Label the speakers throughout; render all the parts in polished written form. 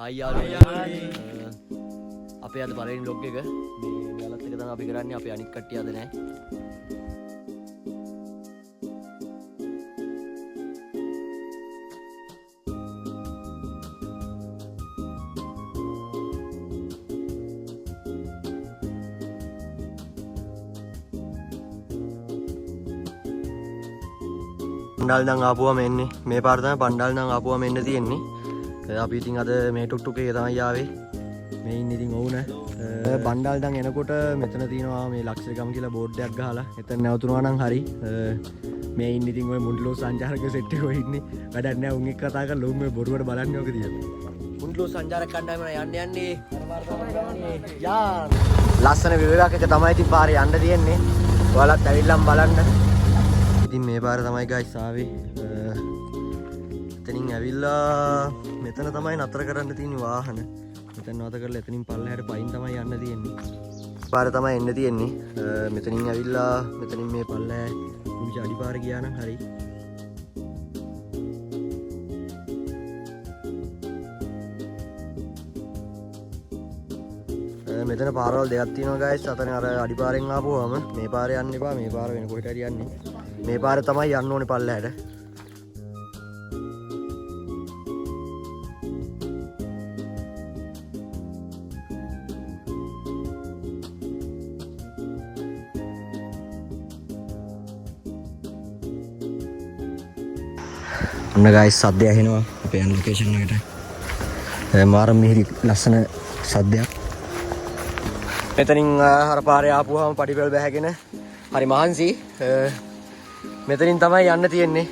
Speaker 1: අපේ අද පළවෙනි vlog එක මේ මෙයාලත් එක තමයි අපි කරන්නේ. අපේ අනිත් කට්ටිය අද නැහැ. පණ්ඩාල් නම් ආපුවම එන්නේ. මේ පාර තමයි පණ්ඩාල් නම් ආපුවම එන්න තියෙන්නේ. අපි ඉතින් අද මේ ටුක් ටුක් එකේ තමයි ආවේ. මේ ඉන්නේ ඉතින් ඔවුන. පණ්ඩාල් නම් එනකොට මෙතන තියෙනවා මේ ලක්ෂරගම කියලා බෝඩ් එකක් ගහලා. එතන නැවතුනවා නම් හරි. මේ ඉන්නේ ඉතින් ඔය මුන්ඩලෝ සංචාරක සෙට් එකේ ඔය ඉන්නේ. වැඩක් නැහැ උන් එක්ක කතා කරලා උන් මේ බොරුවට බලන්නේ ඔක දිහා. මුන්ඩලෝ සංචාරක කණ්ඩායම යන්නේ. යා ලස්සන විවේකයක් එක තමයි ඉතින් පාරේ යන්න තියෙන්නේ. ඔයාලත් ඇවිල්ලාම බලන්න. ඉතින් මේ පාර තමයි ගයිස් ආවේ. එතනින් ඇවිල්ලා මෙතන තමයි නතර කරන්න තියෙන වාහන. මෙතන නතර කරලා එතනින් පල්ලෙහාට පයින් තමයි යන්න තියෙන්නේ. පාර තමයි එන්න තියෙන්නේ. මෙතනින් ඇවිල්ලා මෙතනින් මේ පල්ලෙහා මුංචි අඩි පාර ගියා නම් හරි. මෙතන පාරවල් දෙකක් තියෙනවා ගයිස්. අතන අර අඩි පාරෙන් ආපුවාම මේ පාරේ යන්න එපා. මේ පාර වෙන කොහෙට හරි යන්නේ. මේ පාර තමයි යන්න ඕනේ පල්ලෙහාට. ඔන්න ගයිස් සද්දය ඇහෙනවා අපේ යන ලොකේෂන් එකට. මාරම් මිහිරි ලස්සන සද්දයක්. මෙතනින් අර පාරේ ආපුවාම පඩිපෙළ බැහැගෙන හරි මහන්සි. මෙතනින් තමයි යන්න තියෙන්නේ.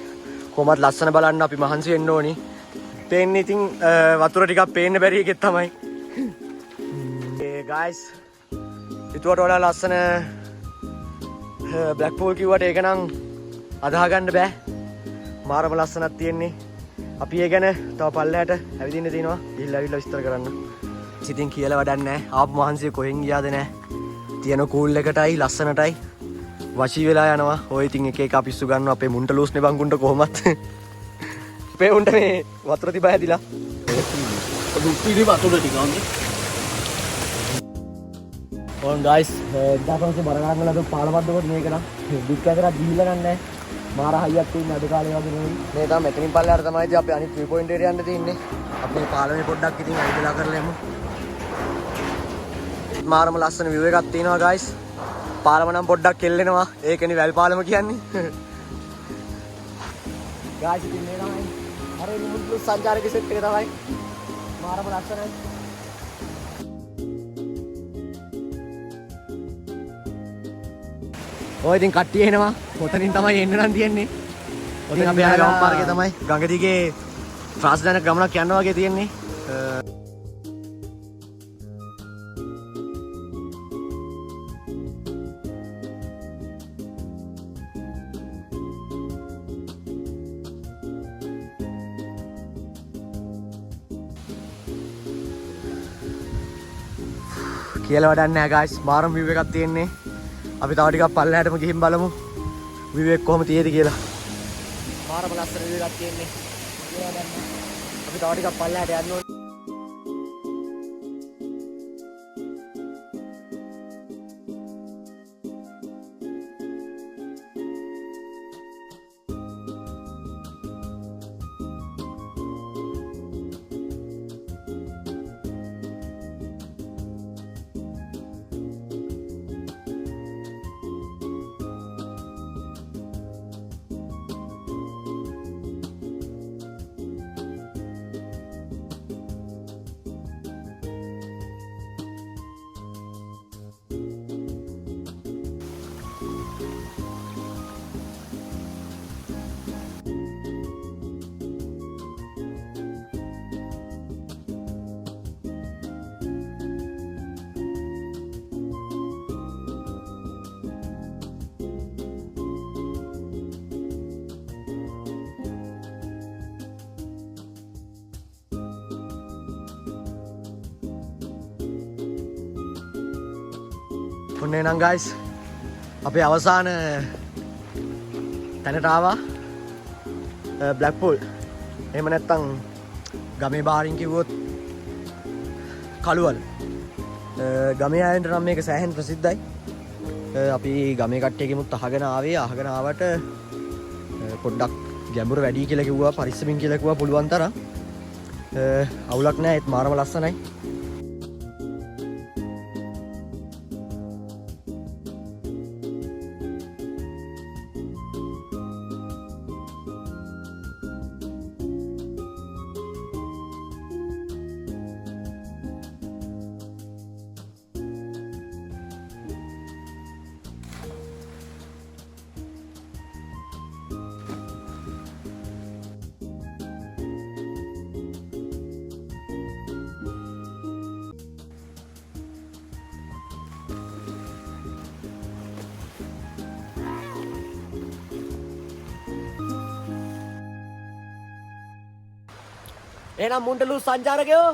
Speaker 1: කොහොමත් ලස්සන බලන්න අපි මහන්සි වෙන්න ඕනි. පේන්නේ ඉතින් වතුර ටිකක් පේන්න බැරි එකෙක් තමයි. ඒ ගයිස් ඊටවට වඩා ලස්සන බ්ලැක් පූල් කිව්වට ඒක නම් අදහා ගන්න බෑ. මාරම ලස්සනක් තියෙන්නේ. අපි ඒ ගැන තව පල්ලෙහාට ඇවිදින්න තියෙනවා. ගිහිල්ලා ඇවිල්ලා විස්තර කරන්න. ඉතින් කියලා වැඩක් නැහැ. ආපු මහන්සිය කොහෙන් ගියාද නැහැ. තියෙන කූල් එකටයි ලස්සනටයි වශී වෙලා යනවා. ඔය ඉතින් එක එක අපිස්සු ගන්නවා. අපේ මුන්ට ලූස්නේ බංගුන්ට කොහොමත්. අපේ උන්ට මේ වතුර තිබා හැදිලා. දුක්තිලි වතුර ටික ඕනේ. ඕන් ගයිස් ඊටපස්සේ බර ගන්න ලද පාලමද්දකොට මේක නම් දුක් කැදලා ගිහිල්ලා නැහැ. මාර හයියක් තියෙන අද කාලේ වගේ නෙවෙයි. මේ තමයි මෙතනින් පල්ලෙහාට තමයි ඉතින් අපි අනිත් view point එකට යන්න තියෙන්නේ. අපි පාලමේ පොඩ්ඩක් ඉතින් ඇවිදලා කරලා යමු. මාරම ලස්සන view එකක් තියෙනවා guys. පාලම නම් පොඩ්ඩක් කෙල්ලෙනවා. ඒකනේ වැල් පාලම කියන්නේ. guys ඉතින් මේ තමයි අර මුළු සංචාරක සෙට් එක තමයි. මාරම ලස්සනයි. ඔය ඉතින් කට්ටිය එනවා. ඔතනින් තමයි එන්න නම් තියෙන්නේ. ඔතන අපි ආව ගම පාරකේ තමයි. ගඟ දිගේ ත්‍රාසජනක ගමනක් යනවා වගේ තියෙන්නේ. කියලා වැඩක් නැහැ guys. මාරම view එකක් තියෙන්නේ. අපි තව ටිකක් පල්ලෙහාටම ගිහින් බලමු view එක කොහොම තියෙද කියලා. මාරම ලස්සන view එකක් තියෙන්නේ. අපි තව ටිකක් පල්ලෙහාට යන්න ඕනේ. ඔන්න එනම් guys අපේ අවසාන තැනට ආවා බ්ලැක් පූල්. එහෙම නැත්නම් ගමේ බාරින් කිව්වොත් කළුවල. ගමේ අයන්ට නම් මේක සෑහෙන ප්‍රසිද්ධයි. අපි ගමේ කට්ටියගෙමුත් අහගෙන ආවට පොඩ්ඩක් ගැඹුර වැඩි කියලා කිව්වා, පරිස්සමින් කියලා කිව්වා පුළුවන් තරම්. අවුලක් නැහැ, ඒත් මාරම ලස්සනයි. එහෙනම් මුන්ටලු සංචාරකයෝ